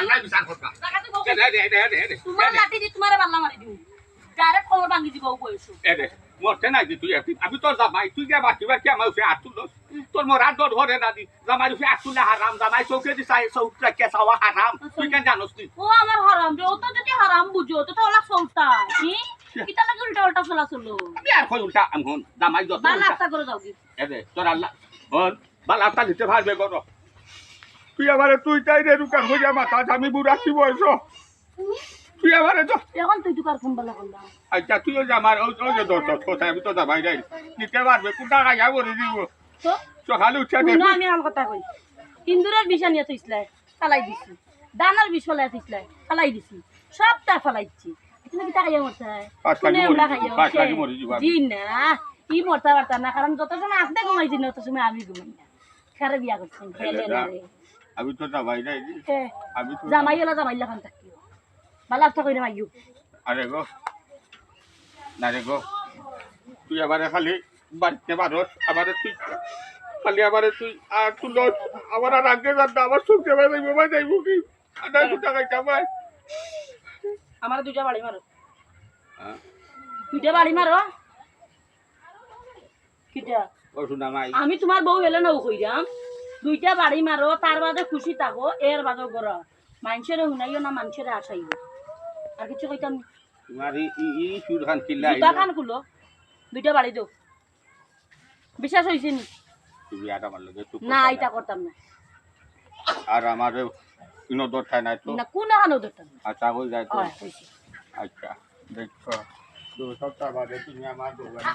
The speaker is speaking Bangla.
পাল্লাই বিচার করবা জায়গাতে বউ দে দে দে দে দে তোমার লাঠি দি তোমারে বাল্লা মারি দিও ডাইরেক্ট খবর ভাঙি দিব বইছো দে দে মরতে নাই তুই আমি তোর জামাই তুই কে বাকি বাকি আমার উঠে আট তুলস তোর মোর হাত ধরে না দি জামাই উঠে আট তুলে হারাম জামাই চৌকে দি চাই চৌকটা কে চাওয়া হারাম তুই কেন জানোস তুই ও আমার হারাম রে ও তো যদি হারাম বুঝো তো ওলা চলতা কি কিটা লাগে উল্টা উল্টা চলা চলো আমি আর কই উল্টা আমি হন জামাই যত বাল আস্তা করে যাও কি দে তোর আল্লাহ হন বাল আত্মা দিতে পারবে গর তুই আমারে তুই তাই রে রুকার হইয়া মাথা আমি বুড়া কি বয়স তুই আমারে তো এখন তুই দুকার ফোন বালা করলা আচ্ছা তুই ওই যে আমার ওই যে দশ কোথায় আমি তো জামাই যাই নিতে পারবে কোনটা গাইয়া বলে দিব তো সকালে উঠে না আমি আমার কথা কই ইন্দুরের বিষ আনিয়া থইছলাই ফালাই দিছি দানার বিষ ফলাই থইছলাই ফালাই দিছি সবটা ফালাইছি তুমি কি টাকাইয়া মরতে শুনে আমরা খাইয়া জি না ই মরতে পারতা না কারণ যত সময় আপনি ঘুমাইছি না তত সময় আমি ঘুমাই না খারে বিয়া করছেন খেলে না রে আমি তো জামাই যাই আমি তো জামাই হলা জামাই লাগান থাকিও ভালো আস্তা কইরা মাইও আরে গো না রে গো তুই আবারে খালি বাড়িতে বারস আবারে তুই খালি আবারে তুই আর তুই আমার আর আগে যান আমার শুনতে যাইব কি আদায় দুটা খাইতে ভাই আমার দুইটা বাড়ি মারো দুইটা বাড়ি মারো কিটা ও শুনা মাই আমি তোমার বউ হেলে নৌ কইরাম দুইটা বাড়ি মারো তার বাদে খুশি থাকো এর বাদে করো মানুষের শুনাইও না মানুষের আসাইও আর কিছু কইতাম তোমার ই সুর খান কিল্লা জুতা খান খুলো দুইটা বাড়ি দাও বিশ্বাস হয়েছে নি তুমি আর আমার লগে না এটা করতাম না আর আমার কোনো দরকার নাই তো না কোন হানো ধরতাম না আচ্ছা হয়ে যায় তো হয়েছে আচ্ছা দেখো 2 সপ্তাহ বাদে তুমি আমার দোকানে